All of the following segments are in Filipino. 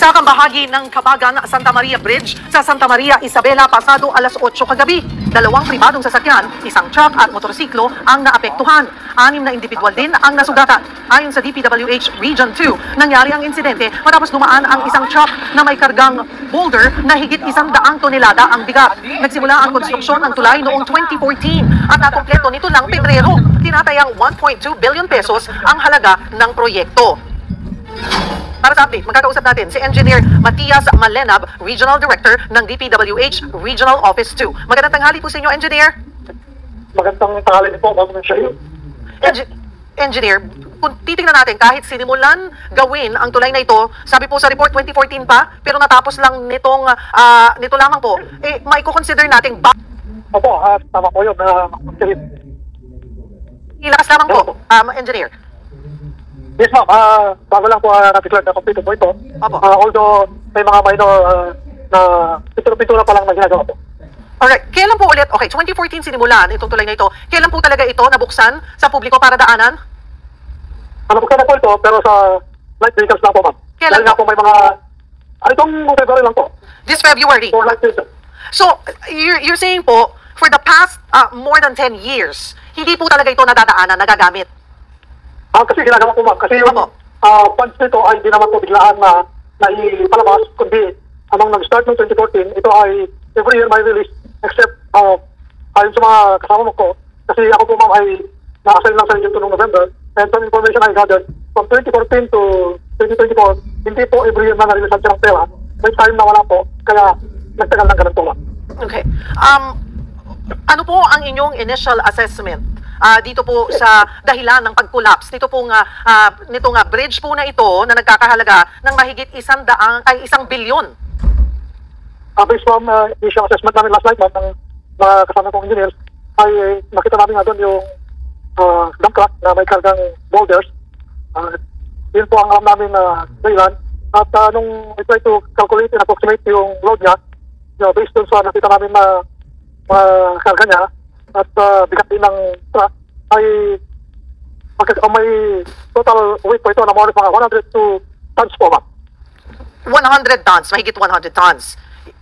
Bumagsak ang bahagi ng Kabagan Santa Maria Bridge sa Santa Maria Isabela pasado alas 8 kagabi. Dalawang pribadong sasakyan, isang truck at motorsiklo ang naapektuhan. 6 na individual din ang nasugatan. Ayon sa DPWH Region 2, nangyari ang insidente matapos dumaan ang isang truck na may kargang boulder na higit 100 tonelada ang bigat. Nagsimula ang konstruksyon ng tulay noong 2014 at nakompleto nito lang Pebrero. Tinatayang 1.2 billion pesos ang halaga ng proyekto. Para sa update, magkakausap natin si Engineer Matias Malenab, Regional Director ng DPWH Regional Office 2. Magandang tanghali po sa inyo, Engineer. Magandang tanghali po, Ma'am Shayo. Engineer, kung titingnan natin, kahit sinimulan gawin ang tulay na ito, sabi po sa report 2014 pa, pero natapos lang nito lamang po, may consider natin ba? Opo, tama po yun. Ilakas lamang po, Engineer. Yes, ma'am. Bago lang po na-declare na complete po ito. Opo. Although may mga minor na pintura pa lang na ginagawa po. Alright, kailan po ulit, okay, 2014 sinimulan itong tulay na ito, kailan po talaga ito nabuksan sa publiko para daanan? Nabuksan na po ito, pero sa light vehicles lang po, ma'am. Kailan Dahil nga po may mga, itong February lang po. This February. For light vehicles. So, you're saying po, for the past more than 10 years, hindi po talaga ito nadadaanan, nagagamit? Kasi ginagawa po, ma'am. Kasi yung funds nito ay hindi naman po biglaan na ipalabas, kundi amang nag-start ng 2014, ito ay every year may release, except ayon sa mga kasama mo ko, kasi ako po, ma'am, ay na-assign lang sa inyo noong November, and some information I gathered, from 2014 to 2024, hindi po every year na na-release ang pera. May time na wala po, kaya nagtagal ng ganun po, ma'am. Okay. Ano po ang inyong initial assessment dito po sa dahilan ng pag-collapse nitong bridge po na ito na nagkakahalaga ng mahigit 100 bilyon? Based from initial assessment namin last night, ma'am, ng mga kasama kong engineers, ay nakita namin nga doon yung dump truck na may kargang boulders. Yun po ang alam namin na dahilan. At nung we try to calculate and approximate yung load niya, based doon sa nakita namin na karga niya, at bigat din ng truck, ay may total weight po ito na more mga 102 tons po, ma'am. 100 tons, mahigit 100 tons.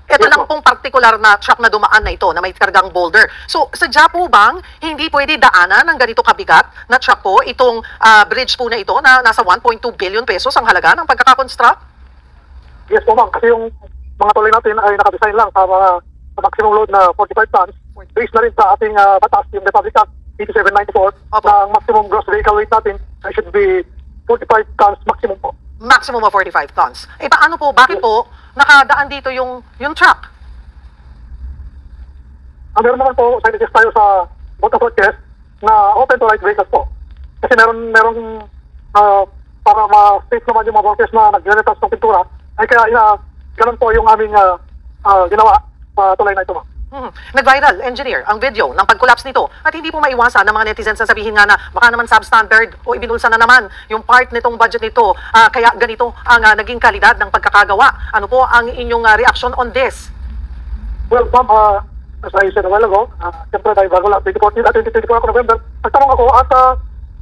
Ito lang pong particular na truck na dumaan na ito, na may kargang boulder. So, sadya po bang hindi pwede daanan ng ganito kabigat na truck po, itong bridge po na ito na nasa 1.2 billion pesos ang halaga ng pagkakakonstruct? Yes po, ma'am. Kasi yung mga tuloy natin ay nakadesign lang sa mga maximum load na 45 tons. Based na rin sa ating batas, yung Republic Act 8794, na ang maximum gross vehicle weight natin ay should be 45 tons maximum po. Maximum of 45 tons. Paano po, bakit po nakadaan dito yung truck? Meron naman po, scientists tayo sa both approaches na open to light vehicles po. Kasi meron para ma-state naman yung mga workers na nag-generate ng pintura, ay kaya ganun po yung aming ginawa sa tulay na ito, ma'am. Nag-viral, Engineer, ang video ng pag-collapse nito at hindi po maiwasan ng mga netizens na sabihin nga na baka naman substandard o ibinulsa na naman yung part nitong budget nito, kaya ganito ang naging kalidad ng pagkakagawa. Ano po ang inyong reaction on this? Well, ma'am, as I said a while ago, siyempre dahil bago lang 2014 at 2024 ako November, nagtanong ako at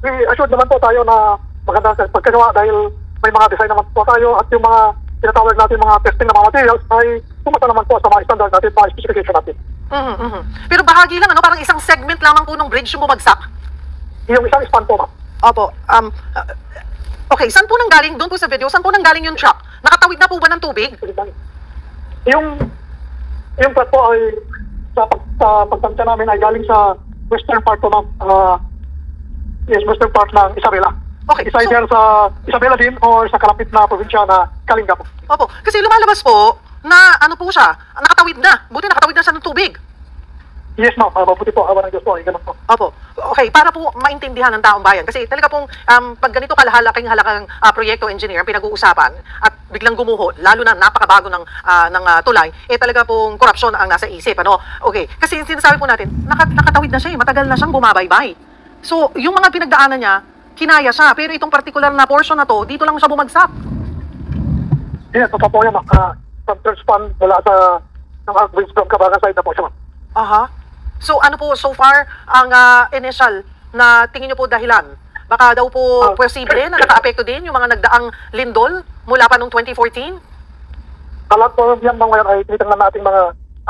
we assured naman po tayo na maganda sa pagkagawa dahil may mga design naman po tayo at yung mga tinatawag natin mga testing na mga materials ay pumata naman po sa mga standard natin, mga specification natin. Pero bahagi lang, parang isang segment lamang po ng bridge yung bumagsak. Yung isang span po, ma'am. Opo. Okay, saan po nanggaling, doon po sa video, saan po nanggaling yung truck? Nakatawid na po ba ng tubig? Yung truck po ay sa pagtansya namin ay galing sa western part po, ma'am. Yes, western part ng Isabela. Okay, Isa either sa Isabela din or sa kalapit na probinsya na Kalinga po. Opo, kasi lumalabas po na ano po siya, nakatawid na. Buti nakatawid na siya ng tubig. Yes, ma'am. Mabuti po. Awa ng Diyos po. Ganun po. Opo. Okay, para po maintindihan ng taong bayan. Kasi talaga pong pag ganito kalahalaking halakang proyekto, Engineer, pinag-uusapan at biglang gumuho, lalo na napakabago ng tulay, talaga pong korupsyon ang nasa isip. Ano? Okay, kasi sinasabi po natin, nakatawid na siya, matagal na siyang bumabaybay. So, yung mga pinagdaanan niya, kinaya siya. Pero itong particular na portion na to, dito lang siya bumagsak. Yes, totoo po yan, ma'am. From third span mula sa Archbridge from Kabagan side na po siya, ma'am. Aha. So ano po so far ang initial na tingin niyo po dahilan? Baka daw po posible na nakaapekto din yung mga nagdaang lindol mula pa noong 2014? Sa lahat po yan mga yan ay tinitingnan nating mga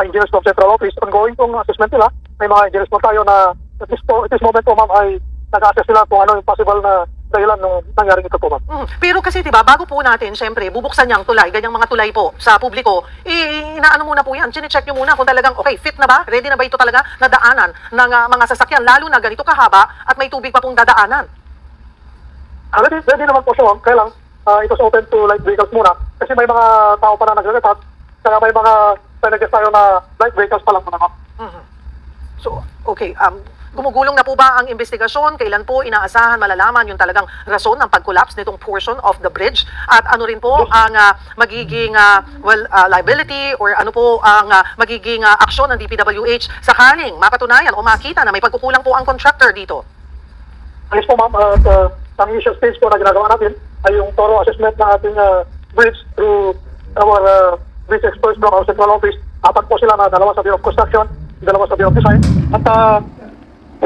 engineers from Central Office. Ongoing pong assessment nila. May mga engineers po tayo na at this moment po ma'am ay nag-assess sila kung ano yung possible na dahilan ng nangyaring ito po ma'am. Pero kasi diba, bago po natin, syempre, bubuksan niyang tulay, ganyang mga tulay po sa publiko, inaano muna po yan, chine-check niyo muna kung talagang, okay, fit na ba? Ready na ba ito talaga na daanan ng mga sasakyan, lalo na ganito kahaba at may tubig pa pong dadaanan? Ready naman po siya ma'am. Kaya lang, it was open to light vehicles muna. Kasi may mga tao pa na nagre-retat, kaya may mga pinag-guess tayo na light vehicles pa lang muna ma'am. So, okay, gumugulong na po ba ang investigasyon? Kailan po inaasahan malalaman yung talagang rason ng pag-collapse nitong portion of the bridge? At ano rin po ang magiging liability or ano po ang magiging aksyon ng DPWH sakaling mapatunayan o makita na may pagkukulang po ang contractor dito? Ayos po ma'am, at ang initial stage po na ginagawa natin ay yung thorough assessment ng ating bridge through our bridge experts from our central office. Apat po sila na dalawa sa Bureau of Construction, dalawa sa Bureau of Design. At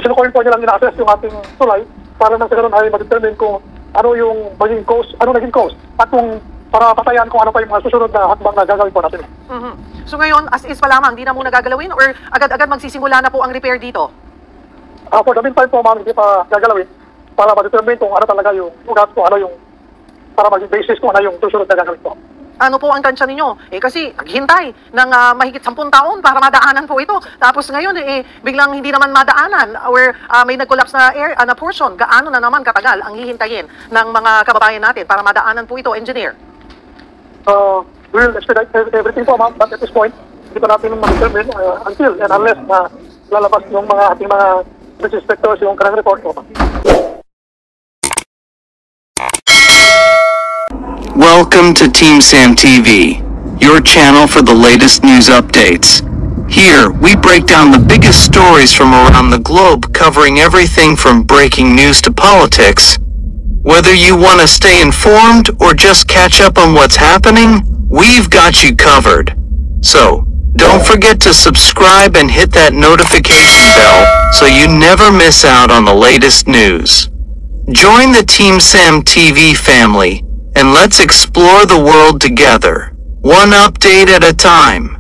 sinukuhin po nilang ina-assess yung ating tulay para nang sa ganun ay ma-determine kung ano yung maging cause, ano naging cause, at kung para patayan kung ano pa yung mga susunod na hakbang na gagawin po natin. So ngayon, as is pa lamang, di na muna gagalawin or agad-agad magsisimula na po ang repair dito? For the meantime po ma'am, hindi pa gagalawin para ma-determine kung ano talaga yung ugat, kung ano yung para maging basis kung ano yung susunod na gagawin po. Ano po ang tansya ninyo? Kasi naghintay ng mahigit 10 taon para madaanan po ito. Tapos ngayon, biglang hindi naman madaanan or may nag-collapse na portion. Gaano na naman katagal ang hihintayin ng mga kababayan natin para madaanan po ito, engineer? We'll expedite everything po ma'am, but at this point, hindi pa natin ma-determine until and unless na lalabas yung mga ating mga bridge inspectors yung kanang report po ma'am. Welcome to Team Sam TV, your channel for the latest news updates. Here, we break down the biggest stories from around the globe, covering everything from breaking news to politics. Whether you want to stay informed or just catch up on what's happening, we've got you covered. So, don't forget to subscribe and hit that notification bell so you never miss out on the latest news. Join the Team Sam TV family, and let's explore the world together, one update at a time.